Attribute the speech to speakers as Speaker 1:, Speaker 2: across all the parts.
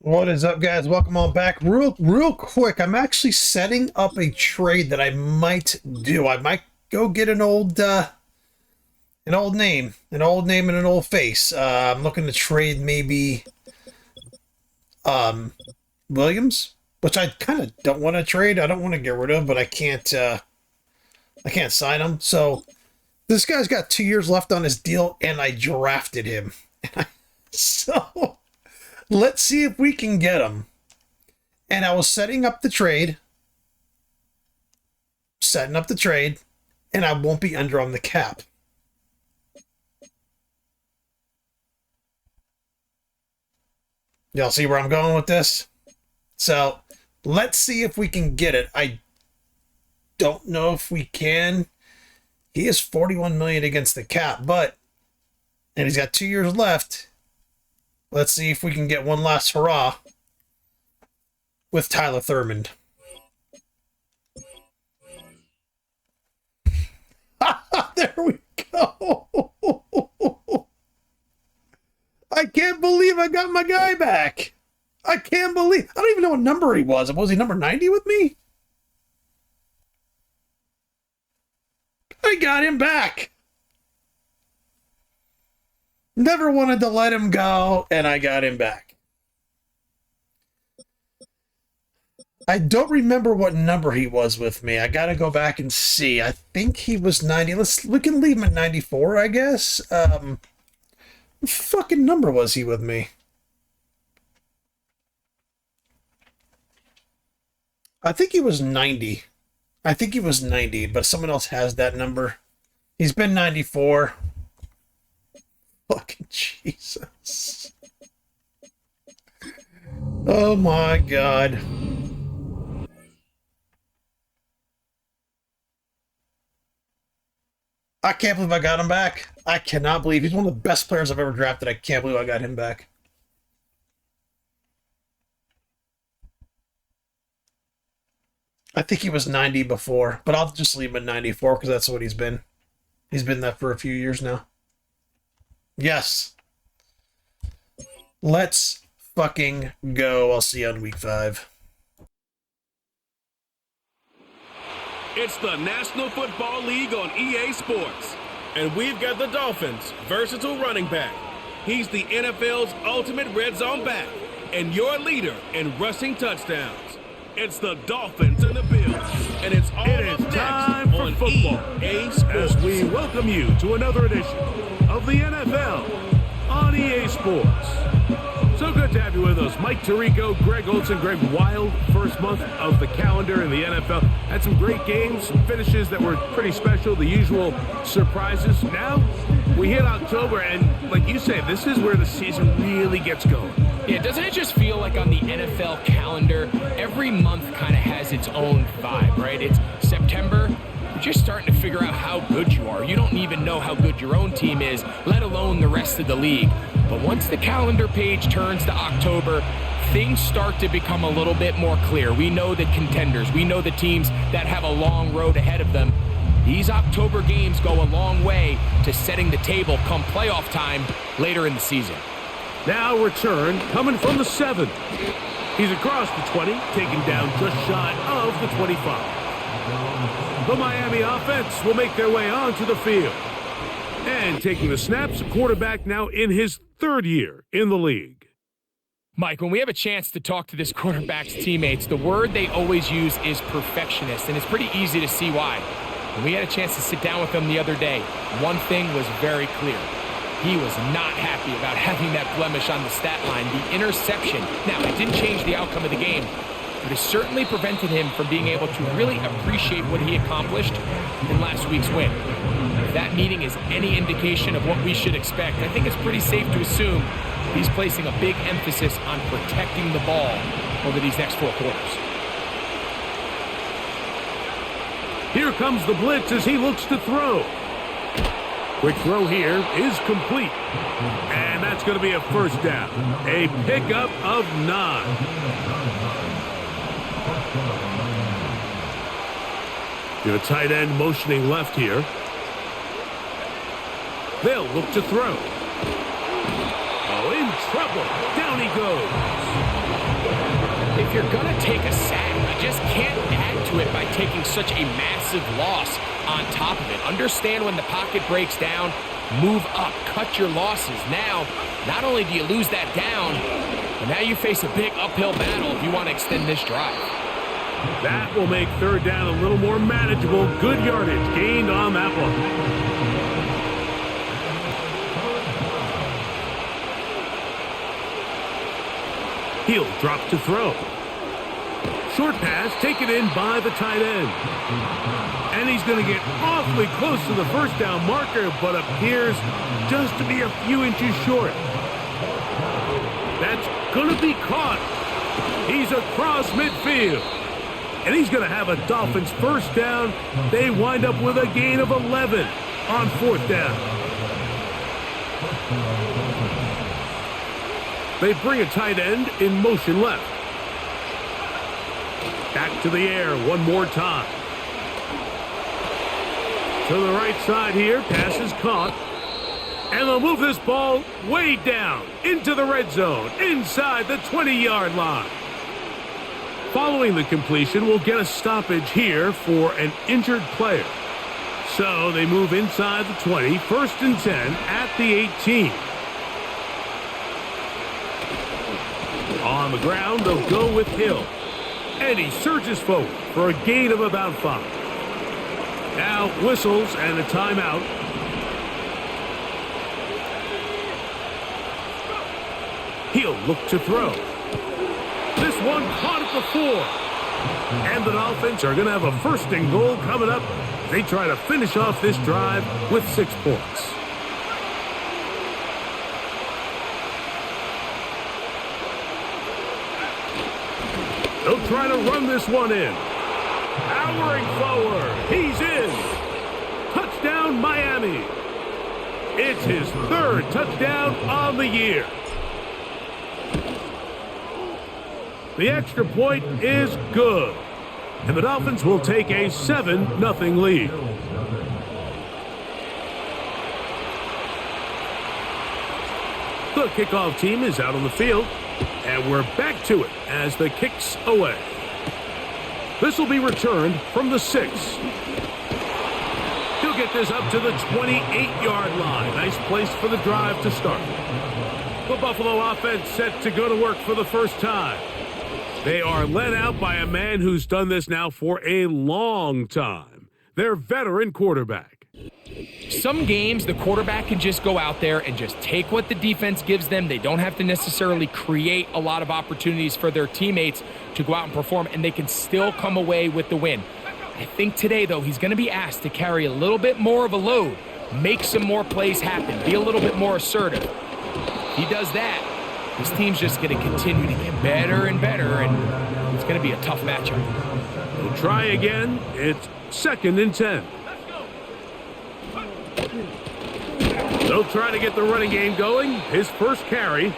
Speaker 1: What is up, guys? Welcome on back. Real quick, I'm actually setting up a trade that I might do. I might go get an old name and an old face. I'm looking to trade maybe Williams, which I kind of don't want to trade. I don't want to get rid of, but I can't sign him. So this guy's got 2 years left on his deal, and I drafted him. So let's see if we can get him. And I was setting up the trade, and I won't be under on the cap. Y'all see where I'm going with this? So let's see if we can get it. I don't know if we can. He is 41 million against the cap, and he's got 2 years left. Let's see if we can get one last hurrah with Tyler Thurmond. There we go. I can't believe I got my guy back. I don't even know what number he was. Was he number 90 with me? I got him back. Never wanted to let him go, and I got him back. I don't remember what number he was with me. I gotta go back and see. I think he was 90. We can leave him at 94, I guess. What fucking number was he with me? I think he was 90. But someone else has that number. He's been 94. Fucking Jesus. Oh my God. I can't believe I got him back. I cannot believe he's one of the best players I've ever drafted. I can't believe I got him back. I think he was 90 before, but I'll just leave him at 94 because that's what he's been. He's been that for a few years now. Yes. Let's fucking go. I'll see you on week 5.
Speaker 2: It's the National Football League on EA Sports. And we've got the Dolphins' versatile running back. He's the NFL's ultimate red zone back and your leader in rushing touchdowns. It's the Dolphins in the building, and it's all up next
Speaker 3: time for
Speaker 2: on
Speaker 3: football
Speaker 2: EA Sports.
Speaker 3: as we welcome you to another edition of the NFL on EA Sports. So good to have you with us. Mike Tirico, Greg Olson, Greg Wild, first month of the calendar in the NFL. Had some great games, some finishes that were pretty special, the usual surprises. Now we hit October, and like you say, this is where the season really gets going.
Speaker 4: Yeah, doesn't it just feel like on the NFL calendar, every month kind of has its own vibe, right? It's September. You're just starting to figure out how good you are. You don't even know how good your own team is, let alone the rest of the league. But once the calendar page turns to October, things start to become a little bit more clear. We know the contenders. We know the teams that have a long road ahead of them. These October games go a long way to setting the table come playoff time later in the season.
Speaker 3: Now return coming from the 7. He's across the 20, taken down just shy of the 25. The Miami offense will make their way onto the field. And taking the snaps, quarterback now in his 3rd year in the league.
Speaker 4: Mike, when we have a chance to talk to this quarterback's teammates, the word they always use is perfectionist, and it's pretty easy to see why. When we had a chance to sit down with him the other day, one thing was very clear. He was not happy about having that blemish on the stat line, the interception. Now, it didn't change the outcome of the game, but it certainly prevented him from being able to really appreciate what he accomplished in last week's win. If that meeting is any indication of what we should expect, I think it's pretty safe to assume he's placing a big emphasis on protecting the ball over these next 4 quarters.
Speaker 3: Here comes the blitz as he looks to throw. Quick throw here is complete. And that's going to be a first down. A pickup of 9. The tight end motioning left here. They'll look to throw. Oh, in trouble. Down he goes.
Speaker 4: if you're going to take a sack, you just can't add to it by taking such a massive loss on top of it. Understand when the pocket breaks down, move up, cut your losses. Now, not only do you lose that down, but now you face a big uphill battle if you want to extend this drive.
Speaker 3: That will make third down a little more manageable. Good yardage gained on that one. He'll drop to throw. Short pass taken in by the tight end. And he's going to get awfully close to the first down marker, but appears just to be a few inches short. That's going to be caught. He's across midfield. And he's going to have a Dolphins first down. They wind up with a gain of 11 on fourth down. They bring a tight end in motion left. Back to the air one more time. To the right side here, pass is caught. And they'll move this ball way down into the red zone, inside the 20-yard line. Following the completion, we'll get a stoppage here for an injured player. So they move inside the 20, first and 10 at the 18. On the ground, they'll go with Hill. And he surges forward for a gain of about 5. Now whistles and a timeout. He'll look to throw. This one caught at the 4. And the Dolphins are going to have a first and goal coming up. They try to finish off this drive with 6 points. They'll try to run this one in. Powering forward. He's in. Touchdown, Miami. It's his 3rd touchdown on the year. The extra point is good. And the Dolphins will take a 7-0 lead. The kickoff team is out on the field. And we're back to it as the kick's away. This will be returned from the 6. He'll get this up to the 28-yard line. Nice place for the drive to start. The Buffalo offense set to go to work for the first time. They are led out by a man who's done this now for a long time. Their veteran quarterback.
Speaker 4: Some games, the quarterback can just go out there and just take what the defense gives them. They don't have to necessarily create a lot of opportunities for their teammates to go out and perform, and they can still come away with the win. I think today, though, he's going to be asked to carry a little bit more of a load, make some more plays happen, be a little bit more assertive. If he does that, this team's just going to continue to get better and better, and it's going to be a tough matchup.
Speaker 3: We'll try again. It's 2nd and 10. They'll try to get the running game going. His first carry.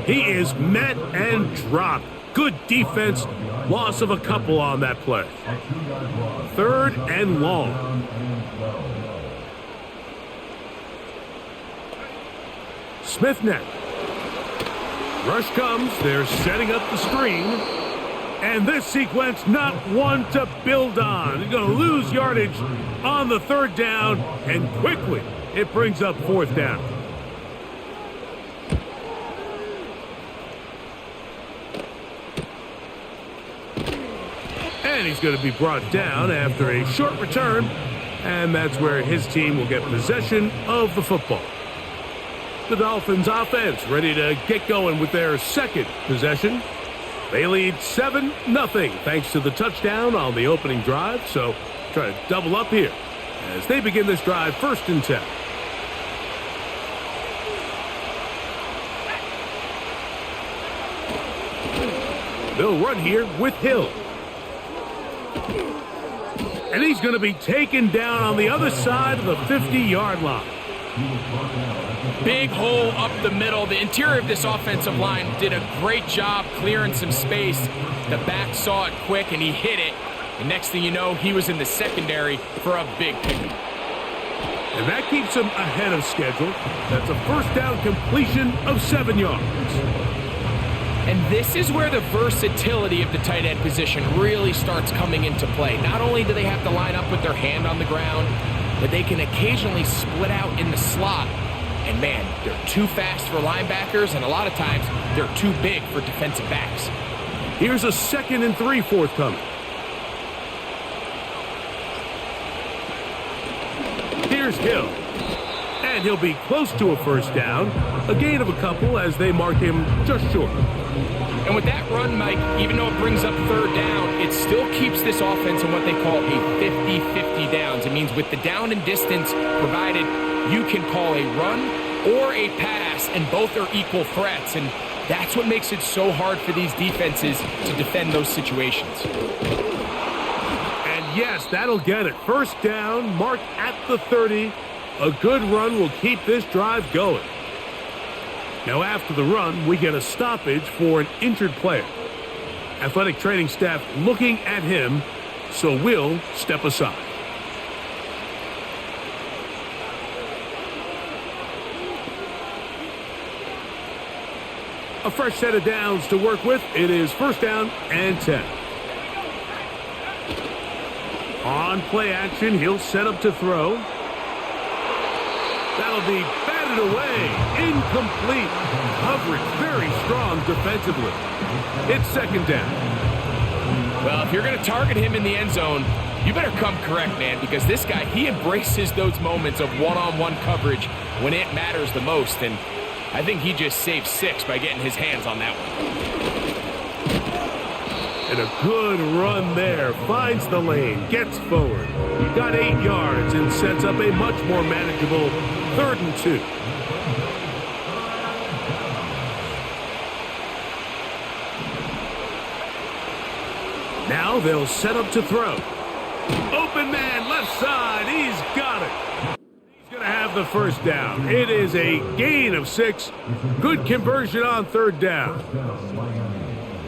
Speaker 3: He is met and dropped. Good defense. Loss of a couple on that play. 3rd and long. Smith net. Rush comes. They're setting up the screen. And this sequence, not one to build on. They're going to lose yardage on the 3rd down. And quickly, it brings up 4th down. And he's going to be brought down after a short return. And that's where his team will get possession of the football. The Dolphins offense ready to get going with their 2nd possession. They lead 7-0 thanks to the touchdown on the opening drive. So try to double up here as they begin this drive 1st and 10. They'll run here with Hill. And he's going to be taken down on the other side of the 50-yard line.
Speaker 4: Big hole up the middle. The interior of this offensive line did a great job clearing some space. The back saw it quick, and he hit it. And next thing you know, he was in the secondary for a big pickup.
Speaker 3: And that keeps him ahead of schedule. That's a first down completion of 7 yards.
Speaker 4: And this is where the versatility of the tight end position really starts coming into play. Not only do they have to line up with their hand on the ground, but they can occasionally split out in the slot. And man, they're too fast for linebackers, and a lot of times they're too big for defensive backs.
Speaker 3: Here's a 2nd and 3 forthcoming. Here's Hill. And he'll be close to a first down. A gain of a couple as they mark him just short.
Speaker 4: And with that run, Mike, even though it brings up 3rd down, it still keeps this offense in what they call a 50-50 downs. It means with the down and distance provided, you can call a run or a pass, and both are equal threats. And that's what makes it so hard for these defenses to defend those situations.
Speaker 3: And yes, that'll get it. First down, marked at the 30. A good run will keep this drive going. Now after the run, we get a stoppage for an injured player. Athletic training staff looking at him, so we'll step aside. A fresh set of downs to work with. It is 1st down and 10. On play action, he'll set up to throw. That'll be batted away. Incomplete. Coverage very strong defensively. It's 2nd down.
Speaker 4: Well, if you're going to target him in the end zone, you better come correct, man, because this guy, he embraces those moments of one-on-one coverage when it matters the most, and I think he just saved 6 by getting his hands on that one.
Speaker 3: And a good run there. Finds the lane, gets forward. Got 8 yards and sets up a much more manageable 3rd and 2. Now they'll set up to throw. Open man, left side. He's got it. He's going to have the first down. It is a gain of 6. Good conversion on 3rd down.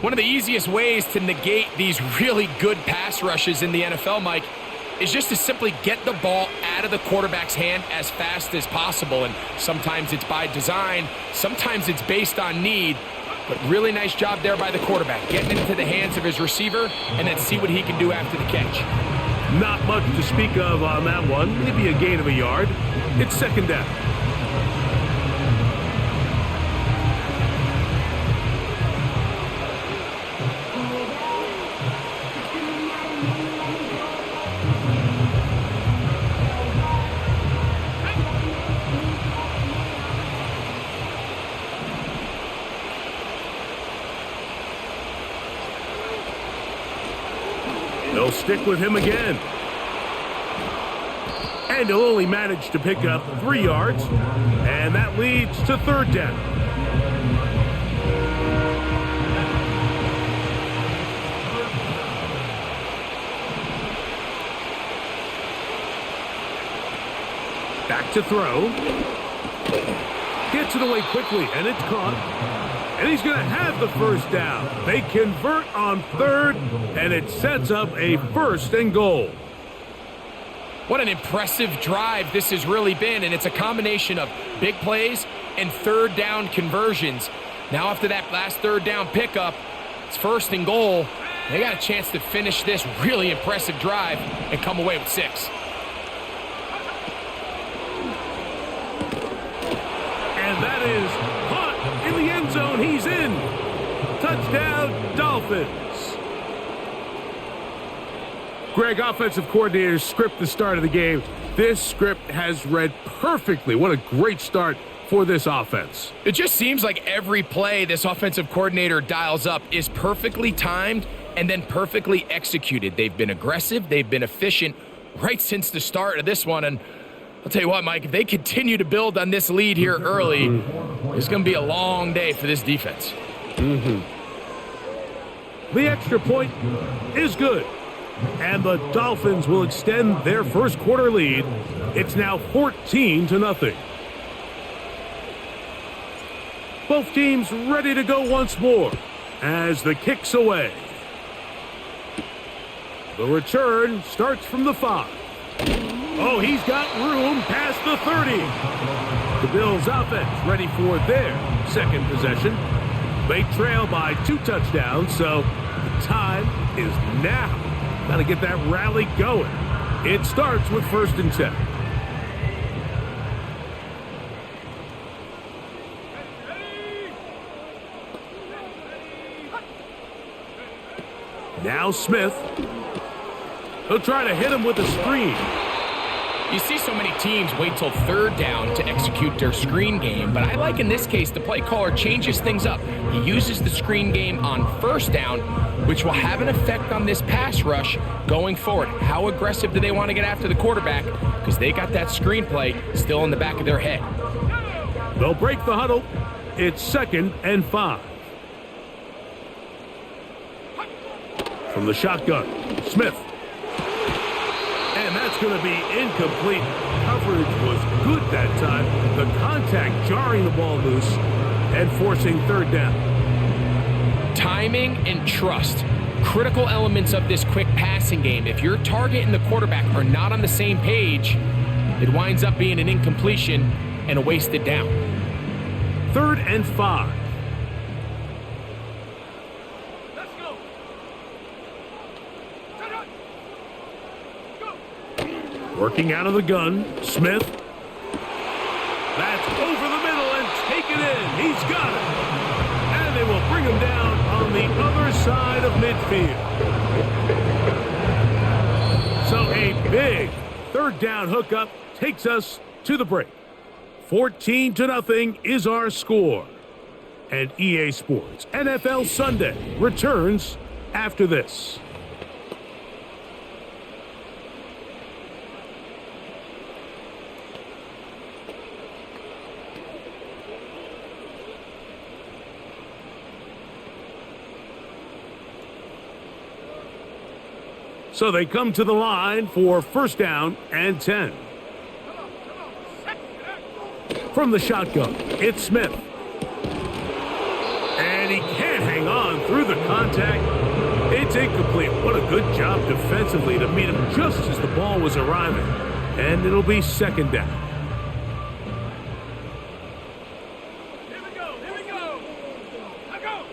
Speaker 4: One of the easiest ways to negate these really good pass rushes in the NFL, Mike, is just to simply get the ball out of the quarterback's hand as fast as possible. And sometimes it's by design, sometimes it's based on need. But really nice job there by the quarterback, getting into the hands of his receiver and then see what he can do after the catch.
Speaker 3: Not much to speak of on that one. Maybe a gain of a yard. It's 2nd down. They'll stick with him again. And he'll only manage to pick up 3 yards. And that leads to 3rd down. Back to throw. Gets it away quickly, and it's caught. And he's going to have the first down. They convert on 3rd, and it sets up a 1st and goal.
Speaker 4: What an impressive drive this has really been, and it's a combination of big plays and 3rd down conversions. Now after that last 3rd down pickup, it's 1st and goal. They got a chance to finish this really impressive drive and come away with 6.
Speaker 3: And that is caught in the end zone. He's in. Touchdown, Dolphins. Greg, offensive coordinators script the start of the game. This script has read perfectly. What a great start for this offense.
Speaker 4: It just seems like every play this offensive coordinator dials up is perfectly timed and then perfectly executed. They've been aggressive. They've been efficient right since the start of this one. And I'll tell you what, Mike, if they continue to build on this lead here early, it's going to be a long day for this defense.
Speaker 3: The extra point is good. And the Dolphins will extend their first quarter lead. It's now 14-0. Both teams ready to go once more as the kick's away. The return starts from the 5. Oh, he's got room past the 30. The Bills offense ready for their second possession. They trail by 2 touchdowns, so the time is now. Got to get that rally going. It starts with 1st and 10. Now Smith. He'll try to hit him with a screen.
Speaker 4: You see so many teams wait till 3rd down to execute their screen game, but I like in this case the play caller changes things up. He uses the screen game on 1st down, which will have an effect on this pass rush going forward. How aggressive do they want to get after the quarterback? Because they got that screen play still in the back of their head.
Speaker 3: They'll break the huddle. It's 2nd and 5. From the shotgun, Smith. And that's going to be incomplete. Coverage was good that time. The contact jarring the ball loose and forcing 3rd down.
Speaker 4: Timing and trust. Critical elements of this quick passing game. If your target and the quarterback are not on the same page, it winds up being an incompletion and a wasted down.
Speaker 3: 3rd and 5. Working out of the gun, Smith. That's over the middle and taken in. He's got it. And they will bring him down on the other side of midfield. So a big 3rd down hookup takes us to the break. 14-0 is our score. And EA Sports NFL Sunday returns after this. So they come to the line for 1st down and 10. From the shotgun, it's Smith. And he can't hang on through the contact. It's incomplete. What a good job defensively to meet him just as the ball was arriving. And it'll be 2nd down.
Speaker 2: Here we go. Let go.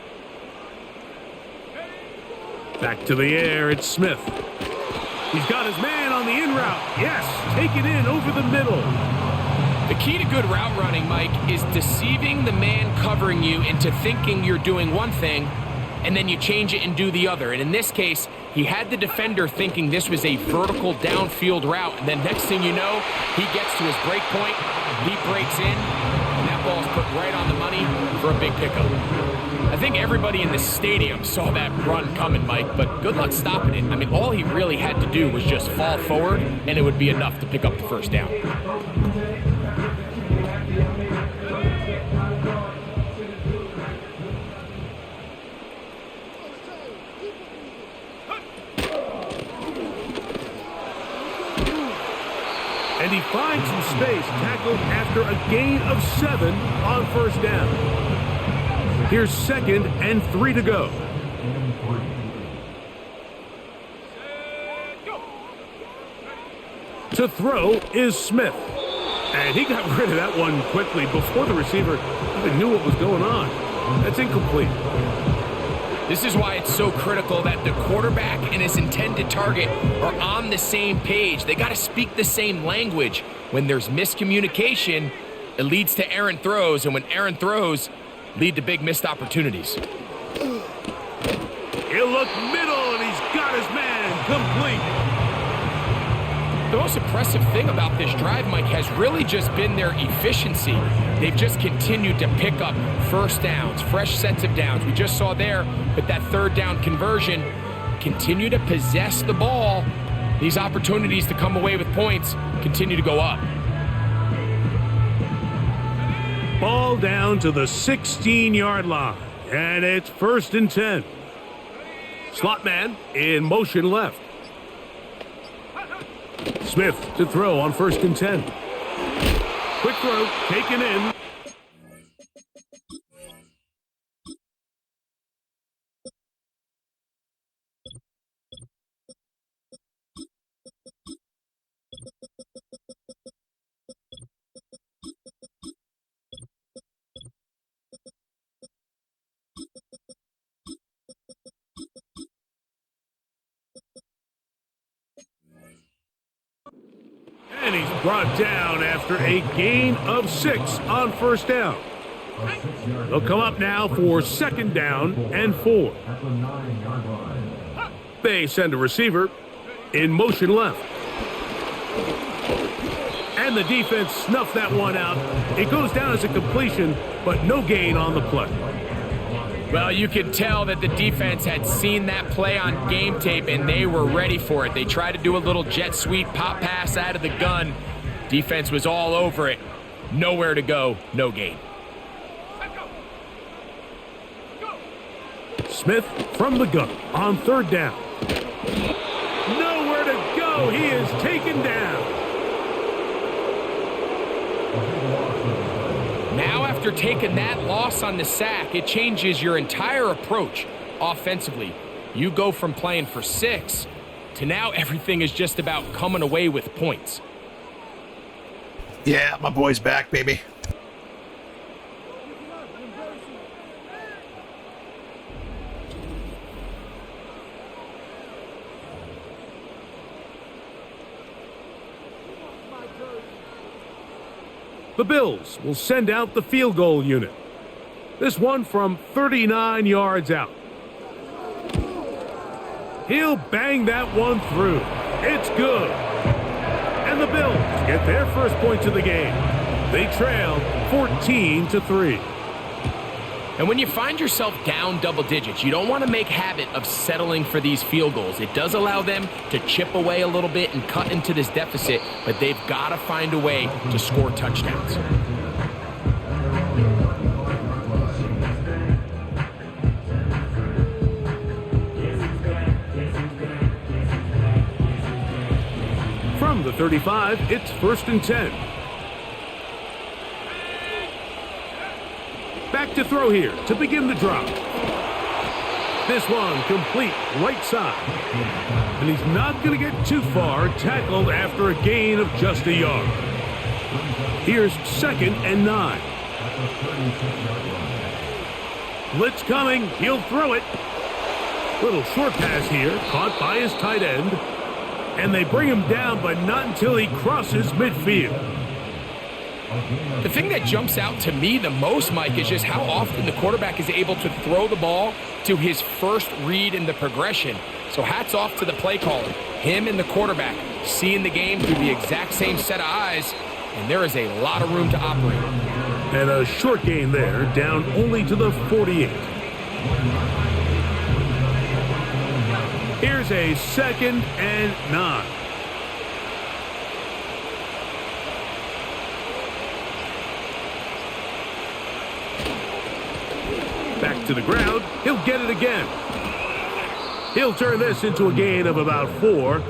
Speaker 3: Back to the air, it's Smith. He's got his man on the in route. Yes, take it in over the middle.
Speaker 4: The key to good route running, Mike, is deceiving the man covering you into thinking you're doing one thing, and then you change it and do the other. And in this case, he had the defender thinking this was a vertical downfield route, and then next thing you know, he gets to his break point, he breaks in, and that ball's put right on the money for a big pickup. I think everybody in the stadium saw that run coming, Mike, but good luck stopping it. I mean, all he really had to do was just fall forward, and it would be enough to pick up the 1st down.
Speaker 3: And he finds some space, tackled after a gain of 7 on 1st down. Here's 2nd and 3 to go. To throw is Smith. And he got rid of that one quickly before the receiver even knew what was going on. That's incomplete.
Speaker 4: This is why it's so critical that the quarterback and his intended target are on the same page. They got to speak the same language. When there's miscommunication, it leads to errant throws, and when errant throws lead to big missed opportunities.
Speaker 3: He'll look middle, and he's got his man complete.
Speaker 4: The most impressive thing about this drive, Mike, has really just been their efficiency. They've just continued to pick up 1st downs, fresh sets of downs. We just saw there with that 3rd down conversion, continue to possess the ball. These opportunities to come away with points continue to go up.
Speaker 3: Ball down to the 16-yard line, and it's 1st and 10. Slot man in motion left. Smith to throw on 1st and 10. Quick throw, taken in. brought down after a gain of 6 on first down. They'll come up now for second down and 4. They send a receiver in motion left. And the defense snuffed that one out. It goes down as a completion, but no gain on the play.
Speaker 4: Well, you could tell that the defense had seen that play on game tape, and they were ready for it. They tried to do a little jet sweep pop pass out of the gun. Defense was all over it. Nowhere to go, no gain.
Speaker 3: Smith from the gun on third down. Nowhere to go. He is taken down.
Speaker 4: Now, after taking that loss on the sack, it changes your entire approach offensively. You go from playing for 6 to now everything is just about coming away with points.
Speaker 1: Yeah, my boy's back, baby.
Speaker 3: The Bills will send out the field goal unit. This one from 39 yards out. He'll bang that one through. It's good. And the Bills get their first points of the game. They trail 14-3.
Speaker 4: And when you find yourself down double digits, you don't want to make habit of settling for these field goals. It does allow them to chip away a little bit and cut into this deficit, but they've got to find a way to score touchdowns.
Speaker 3: From the 35, it's 1st and 10. Back to throw here to begin the drive. This one complete right side. And he's not going to get too far, tackled after a gain of just a yard. Here's 2nd and 9. Blitz coming. He'll throw it. Little short pass here, caught by his tight end. And they bring him down, but not until he crosses midfield.
Speaker 4: The thing that jumps out to me the most, Mike, is just how often the quarterback is able to throw the ball to his first read in the progression. So hats off to the play caller. Him and the quarterback seeing the game through the exact same set of eyes, and there is a lot of room to operate.
Speaker 3: And a short gain there, down only to the 48. Here's a 2nd and 9. Back to the ground. He'll get it again. He'll turn this into a gain of about 4.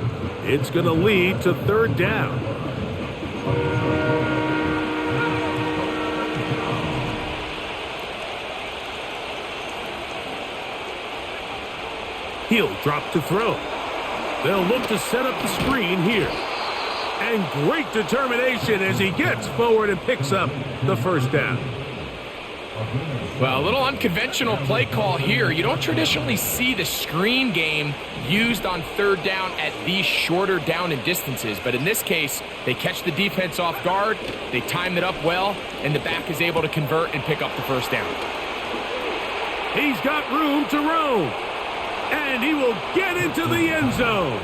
Speaker 3: It's going to lead to 3rd down. He'll drop to throw. They'll look to set up the screen here. And great determination as he gets forward and picks up the 1st down.
Speaker 4: Well, a little unconventional play call here. You don't traditionally see the screen game used on 3rd down at these shorter down and distances. But in this case, they catch the defense off guard, they time it up well, and the back is able to convert and pick up the 1st down.
Speaker 3: He's got room to roam. And he will get into the end zone.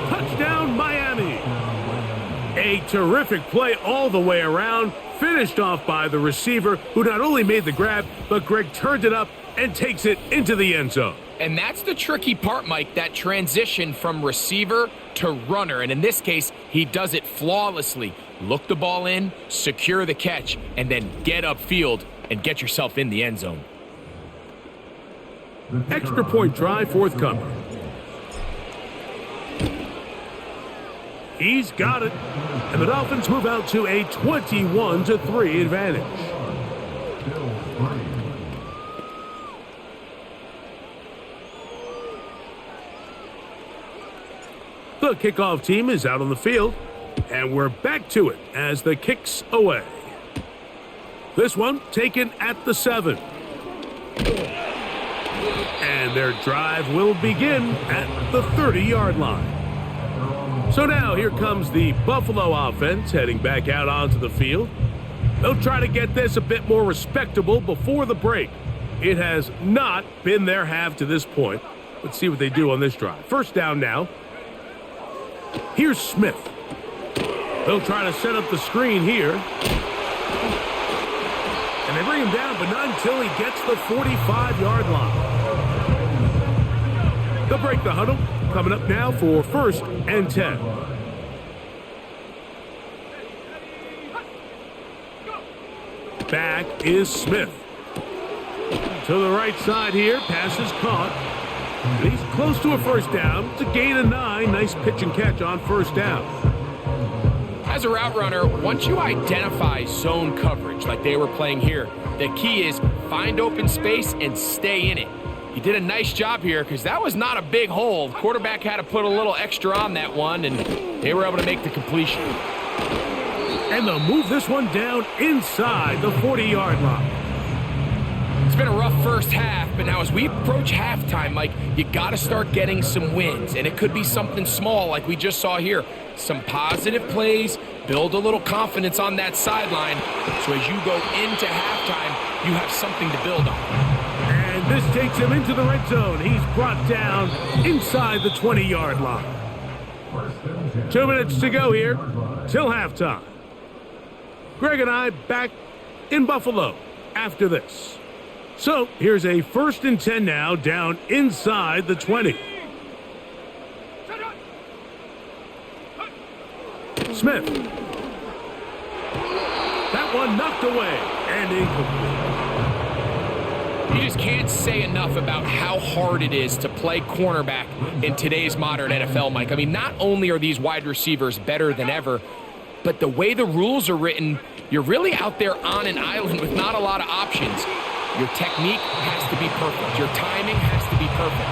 Speaker 3: Touchdown, Miami. A terrific play all the way around, finished off by the receiver, who not only made the grab, but Greg turned it up and takes it into the end zone.
Speaker 4: And that's the tricky part, Mike, that transition from receiver to runner. And in this case, he does it flawlessly. Look the ball in, secure the catch, and then get upfield and get yourself in the end zone.
Speaker 3: Extra point try forthcoming. He's got it. And the Dolphins move out to a 21-3 advantage. The kickoff team is out on the field. And we're back to it as the kick's away. This one taken at the 7. And their drive will begin at the 30-yard line. So now here comes the Buffalo offense heading back out onto the field. They'll try to get this a bit more respectable before the break. It has not been their half to this point. Let's see what they do on this drive. First down now. Here's Smith. They'll try to set up the screen here. And they bring him down, but not until he gets the 45-yard line. They'll break the huddle. Coming up now for 1st and 10. Back is Smith. To the right side here. Pass is caught. And he's close to a first down. It's a gain of 9. Nice pitch and catch on first down.
Speaker 4: As a route runner, once you identify zone coverage like they were playing here, the key is find open space and stay in it. He did a nice job here because that was not a big hole. The quarterback had to put a little extra on that one, and they were able to make the completion.
Speaker 3: And they'll move this one down inside the 40-yard line.
Speaker 4: It's been a rough first half, but now as we approach halftime, Mike, you got to start getting some wins, and it could be something small like we just saw here. Some positive plays, build a little confidence on that sideline, so as you go into halftime, you have something to build on.
Speaker 3: And this takes him into the red zone. He's brought down inside the 20-yard line. 2 minutes to go here till halftime. Greg and I back in Buffalo after this. So here's a 1st and 10 now down inside the 20. Smith. That one knocked away and incomplete.
Speaker 4: You just can't say enough about how hard it is to play cornerback in today's modern NFL, Mike. I mean, not only are these wide receivers better than ever, but the way the rules are written, you're really out there on an island with not a lot of options. Your technique has to be perfect. Your timing has to be perfect.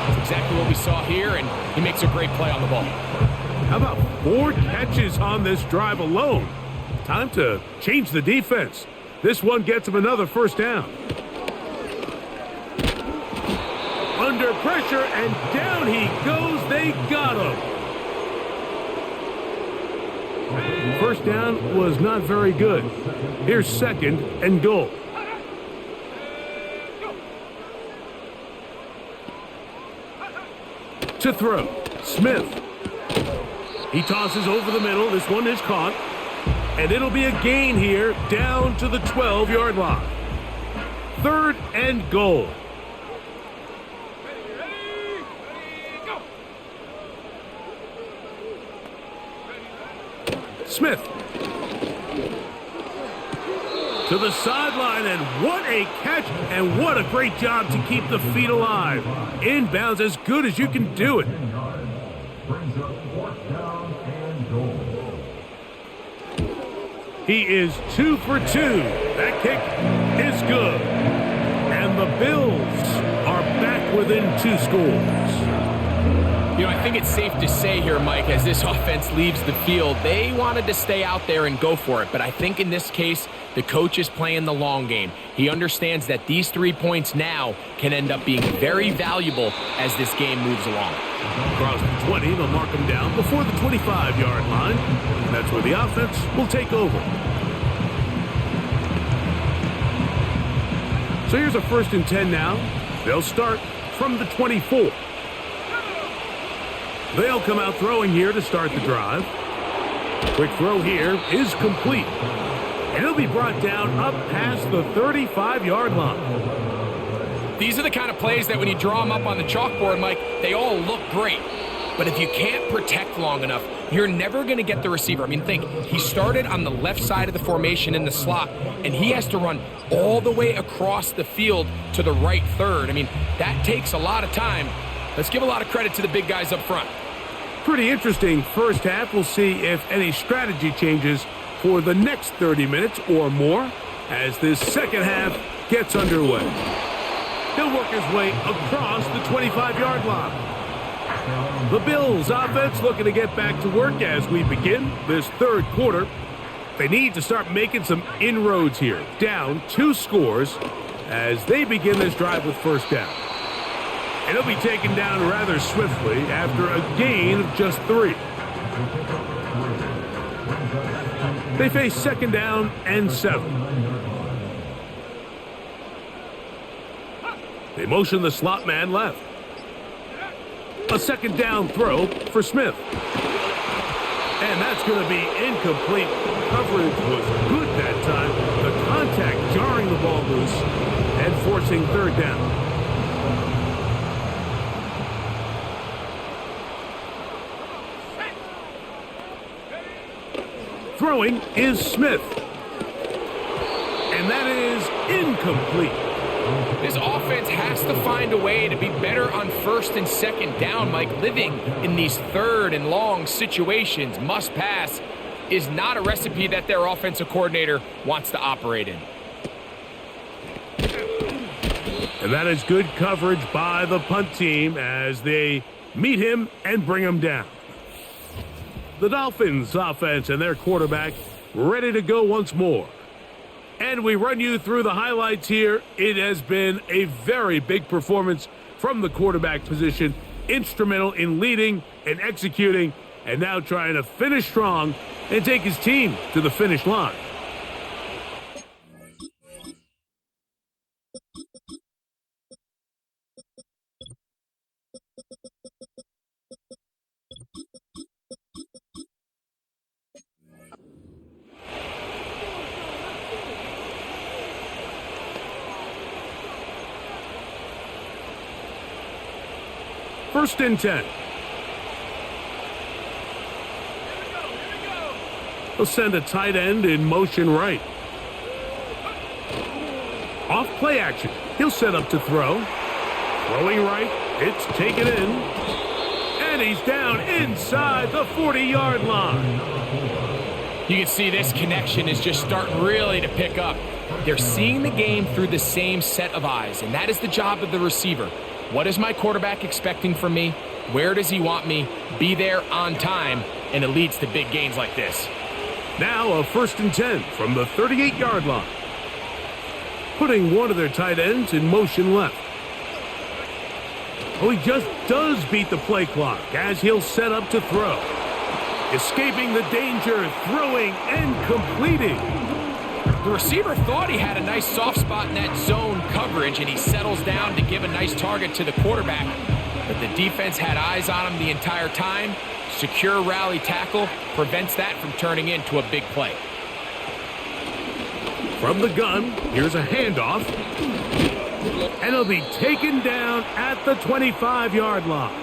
Speaker 4: That's exactly what we saw here, and he makes a great play on the ball.
Speaker 3: How about 4 catches on this drive alone? Time to change the defense. This one gets him another first down. Under pressure, and down he goes. They got him. First down was not very good. Here's 2nd and goal. To throw, Smith. He tosses over the middle. This one is caught. And it'll be a gain here down to the 12-yard line. 3rd and goal. Smith. To the sideline, and what a catch, and what a great job to keep the feet alive. Inbounds as good as you can do it. He is 2 for 2. That kick is good. And the Bills are back within 2 scores.
Speaker 4: You know, I think it's safe to say here, Mike, as this offense leaves the field, they wanted to stay out there and go for it. But I think in this case, the coach is playing the long game. He understands that these 3 points now can end up being very valuable as this game moves along.
Speaker 3: Across the 20, they'll mark him down before the 25-yard line. And that's where the offense will take over. So here's a 1st and 10 now. They'll start from the 24. They'll come out throwing here to start the drive. Quick throw here is complete. And he'll be brought down up past the 35-yard line.
Speaker 4: These are the kind of plays that when you draw them up on the chalkboard, Mike, they all look great. But if you can't protect long enough, you're never going to get the receiver. I mean, think, he started on the left side of the formation in the slot, and he has to run all the way across the field to the right third. I mean, that takes a lot of time. Let's give a lot of credit to the big guys up front.
Speaker 3: Pretty interesting first half. We'll see if any strategy changes for the next 30 minutes or more as this second half gets underway. He'll work his way across the 25-yard line. The Bills offense looking to get back to work as we begin this 3rd quarter. They need to start making some inroads here. Down 2 scores as they begin this drive with first down. And he'll be taken down rather swiftly after a gain of just 3. They face second down and 7. They motion the slot man left. A second down throw for Smith. And that's going to be incomplete. Coverage was good that time. The contact jarring the ball loose and forcing third down. Throwing is Smith. And that is incomplete.
Speaker 4: This offense has to find a way to be better on first and second down, Mike. Living in these third and long situations, must pass, is not a recipe that their offensive coordinator wants to operate in.
Speaker 3: And that is good coverage by the punt team as they meet him and bring him down. The Dolphins offense and their quarterback ready to go once more. And we run you through the highlights here. It has been a very big performance from the quarterback position. Instrumental in leading and executing, and now trying to finish strong and take his team to the finish line. First and 10. He'll send a tight end in motion right. Off play action. He'll set up to throw. Throwing right. It's taken in. And he's down inside the 40-yard line.
Speaker 4: You can see this connection is just starting really to pick up. They're seeing the game through the same set of eyes, and that is the job of the receiver. What is my quarterback expecting from me? Where does he want me? Be there on time, and it leads to big gains like this.
Speaker 3: Now a first and 10 from the 38-yard line. Putting one of their tight ends in motion left. Oh, he just does beat the play clock as he'll set up to throw. Escaping the danger, throwing and completing.
Speaker 4: The receiver thought he had a nice soft spot in that zone coverage, and he settles down to give a nice target to the quarterback. But the defense had eyes on him the entire time. Secure rally tackle prevents that from turning into a big play.
Speaker 3: From the gun, here's a handoff. And he'll be taken down at the 25-yard line.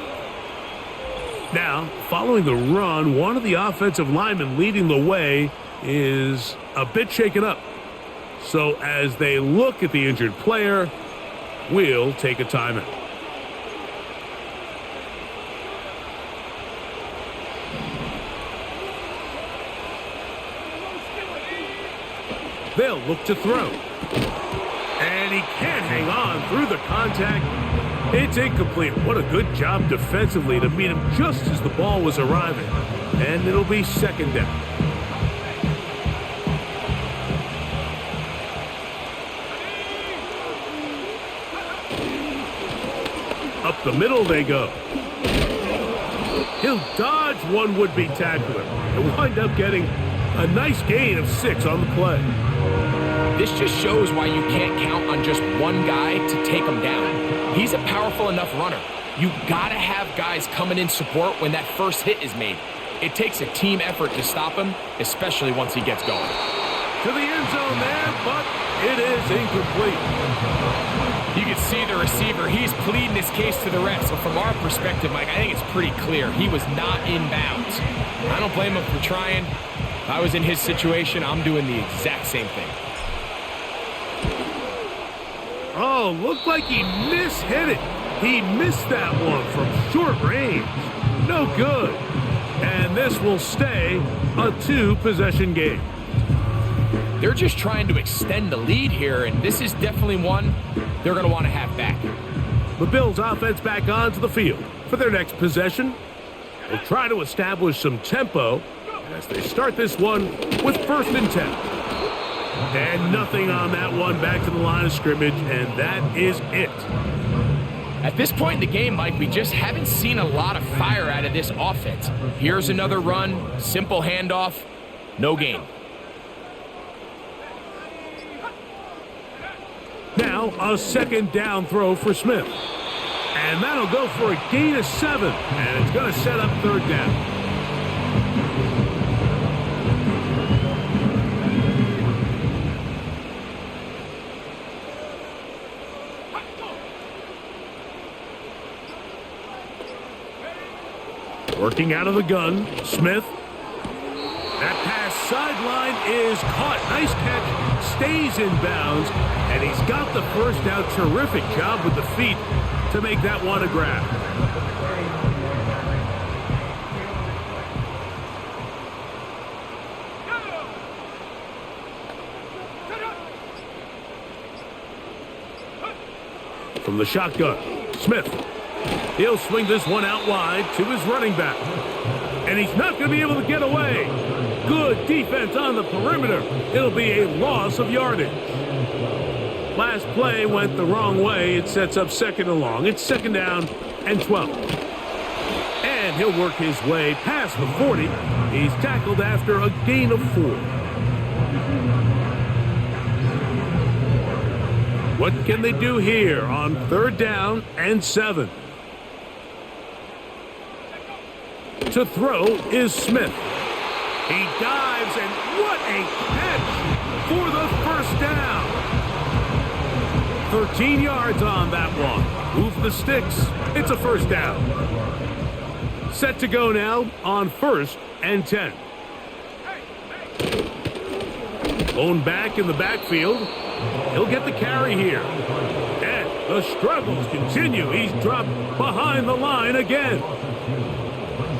Speaker 3: Now, following the run, one of the offensive linemen leading the way is a bit shaken up. So as they look at the injured player, we'll take a timeout. They'll look to throw. And he can't hang on through the contact. It's incomplete. What a good job defensively to meet him just as the ball was arriving. And it'll be second down. Up the middle they go. He'll dodge one would-be tackler and wind up getting a nice gain of 6 on the play.
Speaker 4: This just shows why you can't count on just one guy to take him down. He's a powerful enough runner. You gotta have guys coming in support when that first hit is made. It takes a team effort to stop him, especially once he gets going.
Speaker 3: To the end zone there, but it is incomplete.
Speaker 4: You can see the receiver. He's pleading his case to the refs. But from our perspective, Mike, I think it's pretty clear. He was not in bounds. I don't blame him for trying. If I was in his situation, I'm doing the exact same thing.
Speaker 3: Oh, looked like he mishit it. He missed that one from short range. No good. And this will stay a 2-possession game.
Speaker 4: They're just trying to extend the lead here, and this is definitely one they're going to want to have back.
Speaker 3: The Bills offense back onto the field for their next possession. They'll try to establish some tempo as they start this one with first and 10. And nothing on that one, back to the line of scrimmage, and that is it.
Speaker 4: At this point in the game, Mike, we just haven't seen a lot of fire out of this offense. Here's another run, simple handoff, no gain.
Speaker 3: Now a second down throw for Smith. And that'll go for a gain of 7. And it's going to set up third down. Working out of the gun, Smith. That pass sideline is caught. Nice catch. Stays in bounds. And he's got the first down. Terrific job with the feet to make that one a grab. From the shotgun, Smith. He'll swing this one out wide to his running back. And he's not going to be able to get away. Good defense on the perimeter. It'll be a loss of yardage. Last play went the wrong way. It sets up second and long. It's second down and 12. And he'll work his way past the 40. He's tackled after a gain of 4. What can they do here on third down and 7? To throw is Smith. He dives, and what a catch for the first down. 13 yards on that one. Move the sticks. It's a first down. Set to go now on first and 10. Owned back in the backfield. He'll get the carry here. And the struggles continue. He's dropped behind the line again.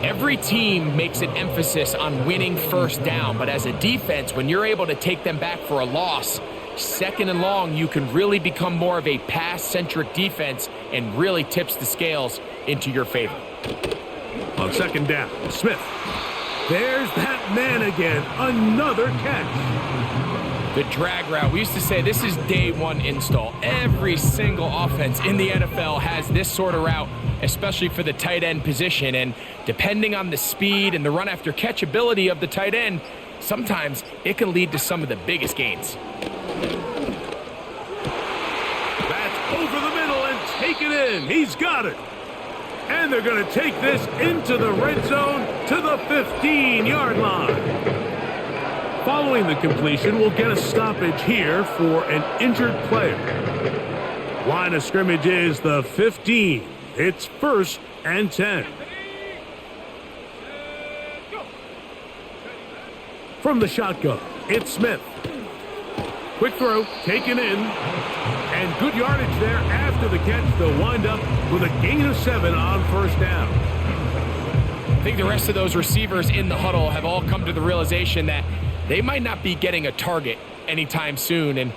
Speaker 4: Every team makes an emphasis on winning first down, but as a defense, when you're able to take them back for a loss, second and long, you can really become more of a pass-centric defense and really tips the scales into your favor.
Speaker 3: On second down, Smith. There's that man again. Another catch.
Speaker 4: The drag route. We used to say this is day one install. Every single offense in the NFL has this sort of route, especially for the tight end position. And depending on the speed and the run after catch ability of the tight end, sometimes it can lead to some of the biggest gains.
Speaker 3: That's over the middle and take it in. He's got it. And they're going to take this into the red zone to the 15-yard line. Following the completion, we'll get a stoppage here for an injured player. Line of scrimmage is the 15. It's first and 10. From the shotgun, it's Smith. Quick throw, taken in. And good yardage there after the catch. They'll wind up with a gain of 7 on first down.
Speaker 4: I think the rest of those receivers in the huddle have all come to the realization that they might not be getting a target anytime soon. And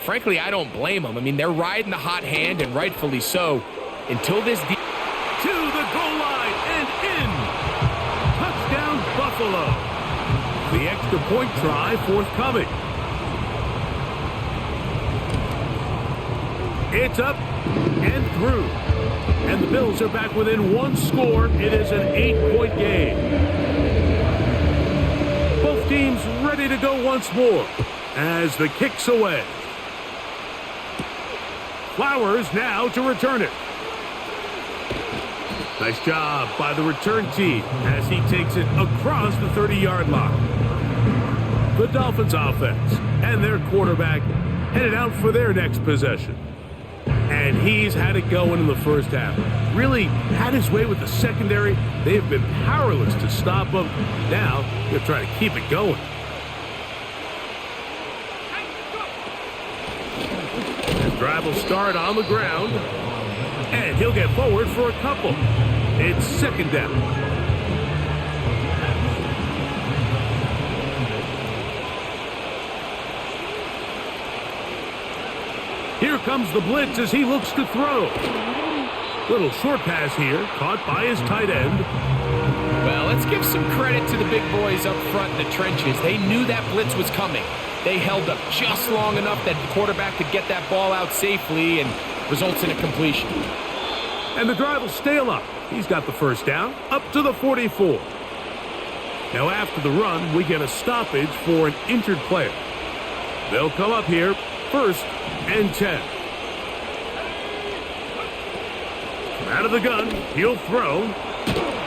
Speaker 4: frankly, I don't blame them. I mean, they're riding the hot hand, and rightfully so, until this...
Speaker 3: To the goal line and in. Touchdown, Buffalo. The extra point try forthcoming. It's up and through. And the Bills are back within one score. It is an 8-point game. Both teams ready to go once more as the kick's away. Flowers now to return it. Nice job by the return team as he takes it across the 30-yard line. The Dolphins offense and their quarterback headed out for their next possession. And he's had it going in the first half. Really had his way with the secondary. They've been powerless to stop him. Now they're trying to keep it going. The drive will start on the ground. And he'll get forward for a couple. It's second down. Here comes the blitz as he looks to throw. Little short pass here, caught by his tight end.
Speaker 4: Well, let's give some credit to the big boys up front in the trenches. They knew that blitz was coming. They held up just long enough that the quarterback could get that ball out safely and results in a completion.
Speaker 3: And the drive will stay alive. He's got the first down up to the 44. Now after the run, we get a stoppage for an injured player. They'll come up here first and 10. Out of the gun, he'll throw.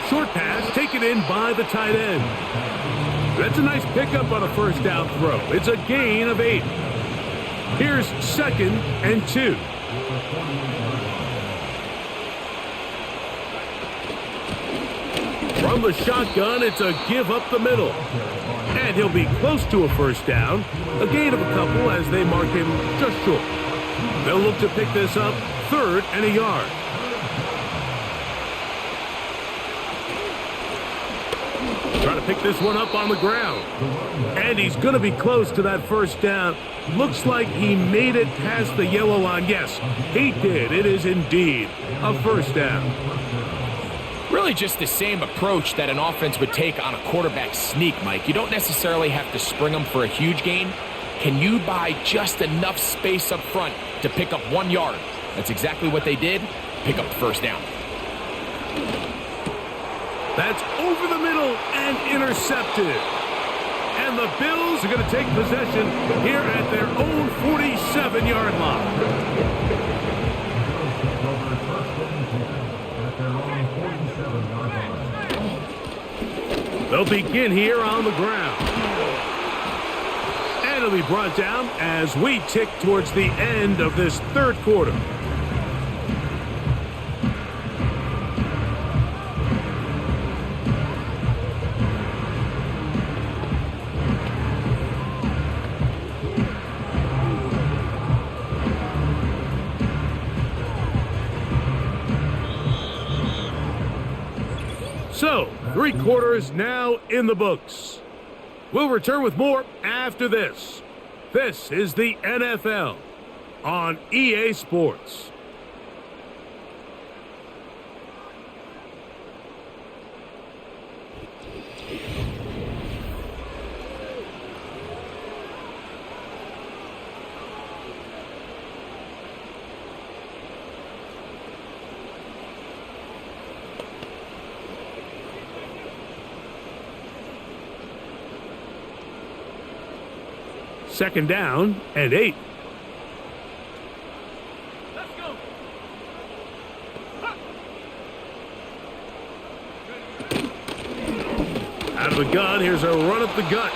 Speaker 3: Short pass taken in by the tight end. That's a nice pickup on a first down throw. It's a gain of 8. Here's 2nd and 2. From the shotgun, it's a give up the middle. And he'll be close to a first down. A gain of a couple as they mark him just short. They'll look to pick this up 3rd and a yard. Trying to pick this one up on the ground. And he's going to be close to that first down. Looks like he made it past the yellow line. Yes, he did. It is indeed a first down.
Speaker 4: Really just the same approach that an offense would take on a quarterback sneak, Mike. You don't necessarily have to spring them for a huge gain. Can you buy just enough space up front to pick up 1 yard? That's exactly what they did. Pick up the first down.
Speaker 3: That's over the middle and intercepted. And the Bills are going to take possession here at their own 47-yard line. They'll begin here on the ground. And it'll be brought down as we tick towards the end of this 3rd quarter. So, 3 quarters now in the books. We'll return with more after this. This is the NFL on EA Sports. Second down and 8.
Speaker 2: Let's go.
Speaker 3: Out of the gun, here's a run up the gut.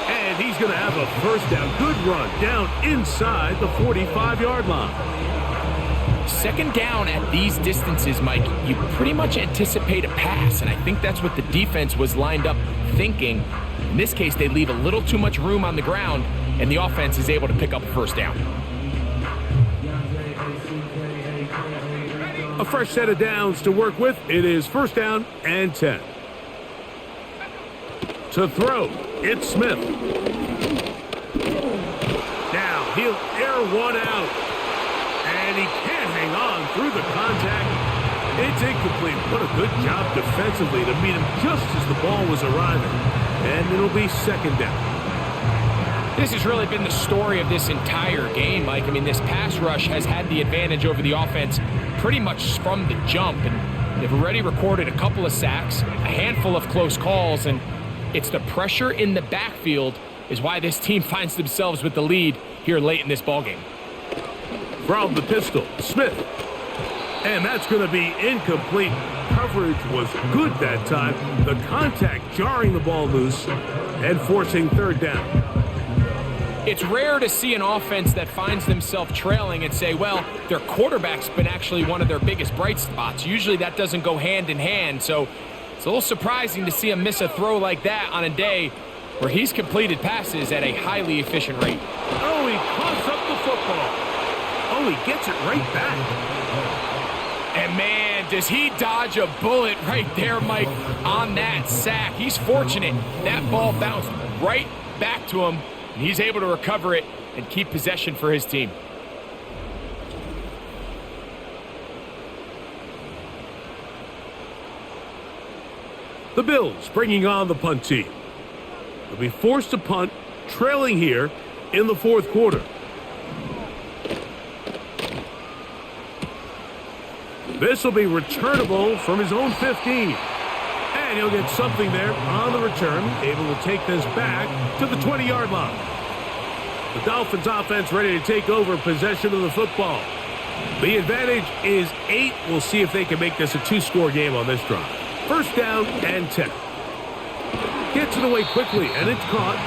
Speaker 3: And he's going to have a first down. Good run down inside the 45-yard line.
Speaker 4: Second down at these distances, Mike, you pretty much anticipate a pass, and I think that's what the defense was lined up thinking. In this case, they leave a little too much room on the ground, and the offense is able to pick up a first down.
Speaker 3: A fresh set of downs to work with. It is first down and 10. To throw, it's Smith. Now he'll air one out. And he can't hang on through the contact. It's incomplete. What a good job defensively to meet him just as the ball was arriving. And it'll be second down.
Speaker 4: This has really been the story of this entire game, Mike. I mean, this pass rush has had the advantage over the offense pretty much from the jump. And they've already recorded a couple of sacks, a handful of close calls, and it's the pressure in the backfield is why this team finds themselves with the lead here late in this ballgame.
Speaker 3: From the pistol, Smith. And that's going to be incomplete. Coverage was good that time. The contact jarring the ball loose and forcing third down.
Speaker 4: It's rare to see an offense that finds themselves trailing and say, well, their quarterback's been actually one of their biggest bright spots. Usually that doesn't go hand in hand, so it's a little surprising to see him miss a throw like that on a day where he's completed passes at a highly efficient rate.
Speaker 3: Oh, he coughs up the football. Oh, he gets it right back.
Speaker 4: And man, does he dodge a bullet right there, Mike, on that sack. He's fortunate. That ball bounced right back to him, and he's able to recover it and keep possession for his team.
Speaker 3: The Bills bringing on the punt team. They'll be forced to punt, trailing here in the fourth quarter. This will be returnable from his own 15. And he'll get something there on the return, able to take this back to the 20-yard line. The Dolphins offense ready to take over possession of the football. The advantage is 8. We'll see if they can make this a 2-score game on this drive. First down and 10. Gets it away quickly, and it's caught.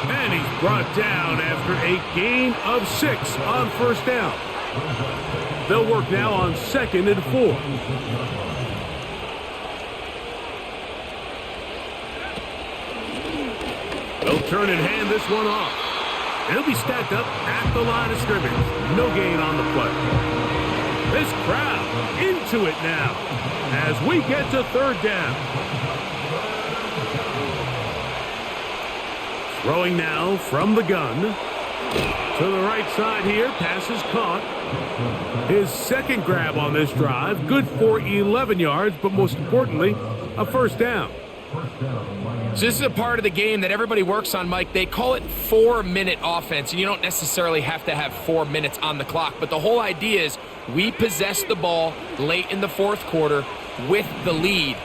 Speaker 3: And he's brought down after a gain of 6 on first down. They'll work now on 2nd and 4. They'll turn and hand this one off. He'll be stacked up at the line of scrimmage. No gain on the play. This crowd into it now as we get to third down. Throwing now from the gun. To the right side here. Pass is caught. His second grab on this drive. Good for 11 yards, but most importantly, a first down.
Speaker 4: So this is a part of the game that everybody works on, Mike. They call it 4-minute offense, and you don't necessarily have to have 4 minutes on the clock. But the whole idea is we possess the ball late in the fourth quarter with the lead.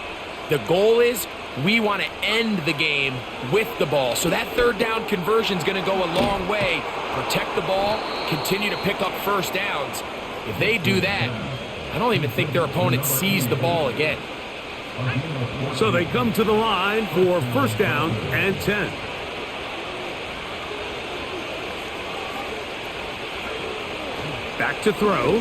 Speaker 4: The goal is we want to end the game with the ball. So that third down conversion is going to go a long way. Protect the ball, continue to pick up first downs. If they do that, I don't even think their opponent sees the ball again.
Speaker 3: So they come to the line for first down and 10. Back to throw.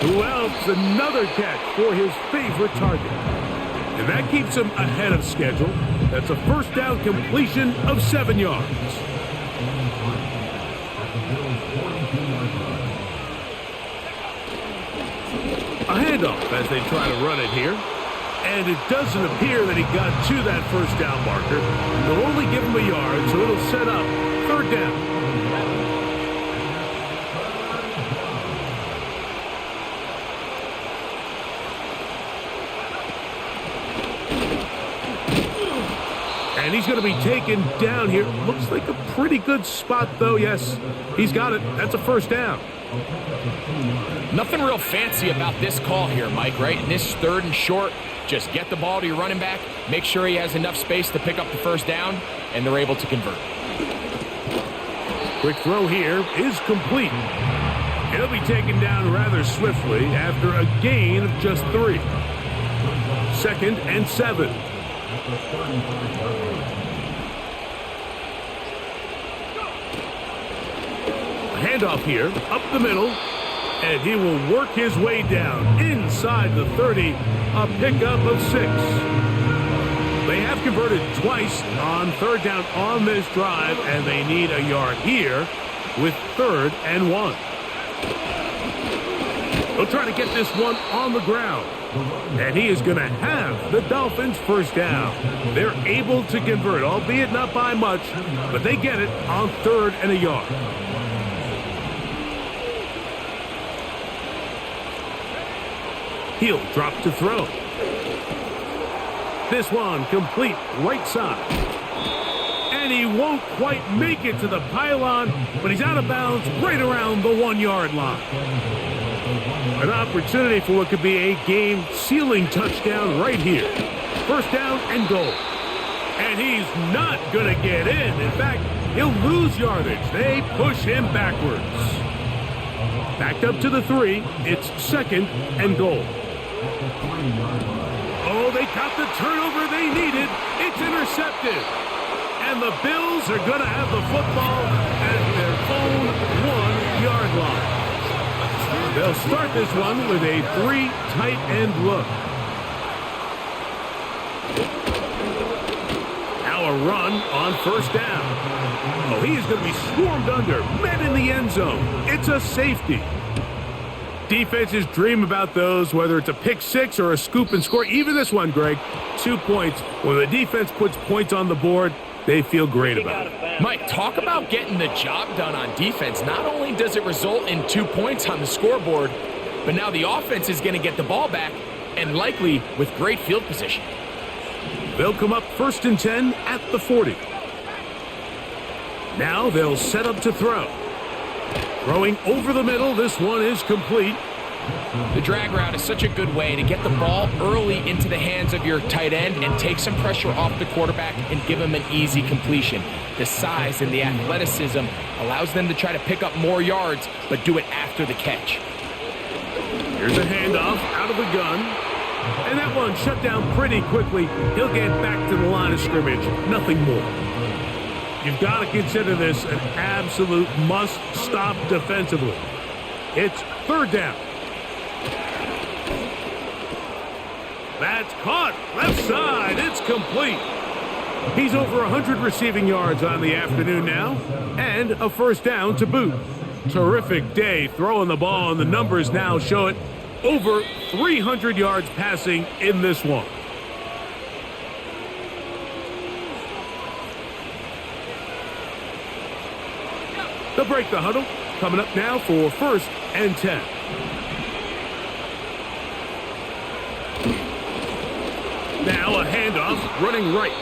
Speaker 3: Who else? Another catch for his favorite target. And that keeps him ahead of schedule. That's a first down completion of 7 yards. A handoff as they try to run it here. And it doesn't appear that he got to that first down marker. They'll only give him a yard, so it'll set up third down. And he's going to be taken down here. Looks like a pretty good spot, though. Yes, he's got it. That's a first down.
Speaker 4: Nothing real fancy about this call here, Mike, right? In this third and short, just get the ball to your running back, make sure he has enough space to pick up the first down, and they're able to convert.
Speaker 3: Quick throw here is complete. He'll be taken down rather swiftly after a gain of just 3. 2nd and 7. A handoff here, up the middle, and he will work his way down inside the 30, a pickup of 6. They have converted twice on third down on this drive, and they need a yard here with 3rd and 1. They'll try to get this one on the ground, and he is going to have the Dolphins first down. They're able to convert, albeit not by much, but they get it on 3rd and a yard. He'll drop to throw. This one complete right side. And he won't quite make it to the pylon, but he's out of bounds right around the 1-yard line. An opportunity for what could be a game-sealing touchdown right here. First down and goal. And he's not going to get in. In fact, he'll lose yardage. They push him backwards. Backed up to the 3. It's 2nd and goal. Oh, they got the turnover they needed. It's intercepted. And the Bills are going to have the football at their own 1-yard line. They'll start this one with a 3 tight end look. Now a run on first down. Oh, he is going to be swarmed under. Met in the end zone. It's a safety. Defenses dream about those, whether it's a pick 6 or a scoop and score. Even this one, Greg, 2 points. When the defense puts points on the board, they feel great about it.
Speaker 4: Mike, talk about getting the job done on defense. Not only does it result in 2 points on the scoreboard, but now the offense is going to get the ball back, and likely with great field position.
Speaker 3: They'll come up 1st and 10 at the 40. Now they'll set up to throw. Throwing over the middle, this one is complete.
Speaker 4: The drag route is such a good way to get the ball early into the hands of your tight end and take some pressure off the quarterback and give him an easy completion. The size and the athleticism allows them to try to pick up more yards, but do it after the catch.
Speaker 3: Here's a handoff out of the gun. And that one shut down pretty quickly. He'll get back to the line of scrimmage. Nothing more. You've got to consider this an absolute must-stop defensively. It's third down. That's caught. Left side. It's complete. He's over 100 receiving yards on the afternoon now, and a first down to boot. Terrific day throwing the ball, and the numbers now show it. Over 300 yards passing in this one. They'll break the huddle. Coming up now for 1st and 10. Now a handoff running right.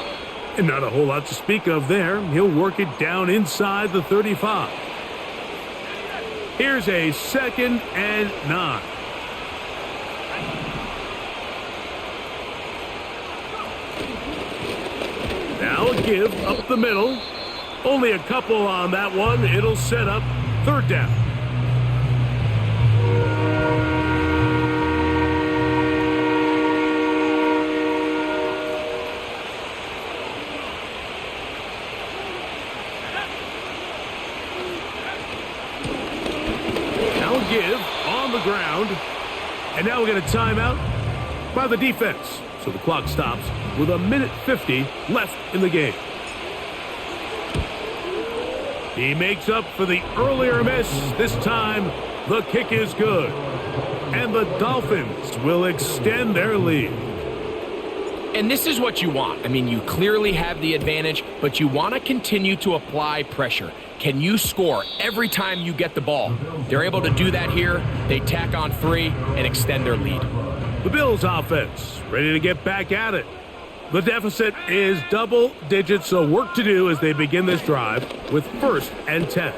Speaker 3: And not a whole lot to speak of there. He'll work it down inside the 35. Here's a 2nd and 9. Now a give up the middle. Only a couple on that one. It'll set up third down. Now a give on the ground. And now we get a timeout by the defense. So the clock stops with 1:50 left in the game. He makes up for the earlier miss. This time, the kick is good. And the Dolphins will extend their lead.
Speaker 4: And this is what you want. I mean, you clearly have the advantage, but you want to continue to apply pressure. Can you score every time you get the ball? They're able to do that here. They tack on 3 and extend their lead.
Speaker 3: The Bills offense ready to get back at it. The deficit is double digits, so work to do as they begin this drive with 1st and 10.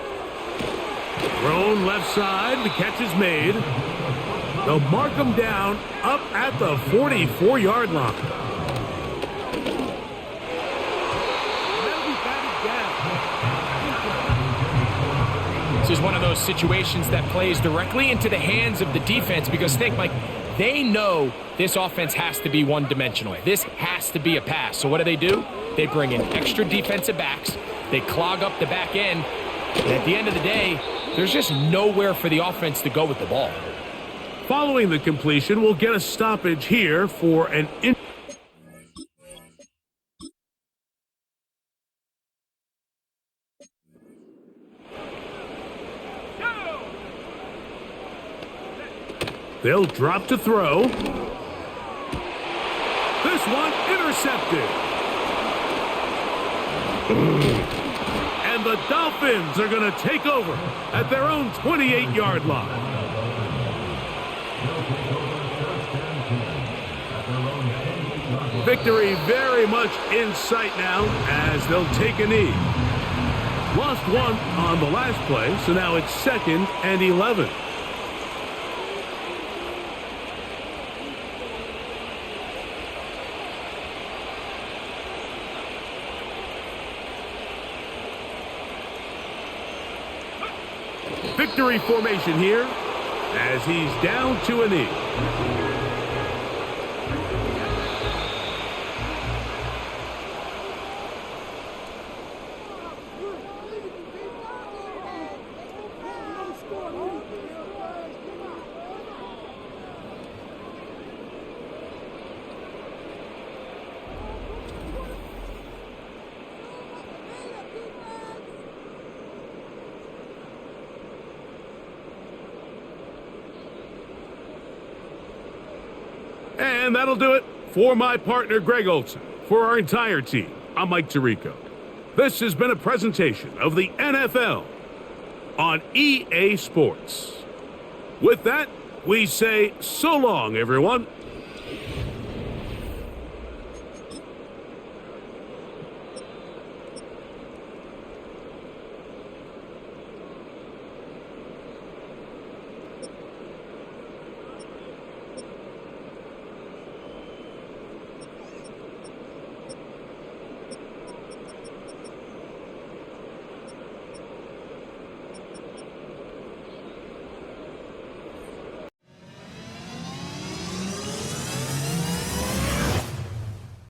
Speaker 3: Thrown left side, the catch is made. They'll mark them down up at the 44-yard line. That'll be batted down.
Speaker 4: This is one of those situations that plays directly into the hands of the defense because think, Mike, they know this offense has to be one-dimensional. This has to be a pass. So what do? They bring in extra defensive backs. They clog up the back end. And at the end of the day, there's just nowhere for the offense to go with the ball.
Speaker 3: Following the completion, we'll get a stoppage here for an They'll drop to throw. This one intercepted. And the Dolphins are going to take over at their own 28-yard line. Victory very much in sight now as they'll take a knee. Lost one on the last play, so now it's 2nd and 11. Victory formation here as he's down to a knee. And that'll do it for my partner, Greg Olson. For our entire team, I'm Mike Tirico. This has been a presentation of the NFL on EA Sports. With that, we say so long, everyone.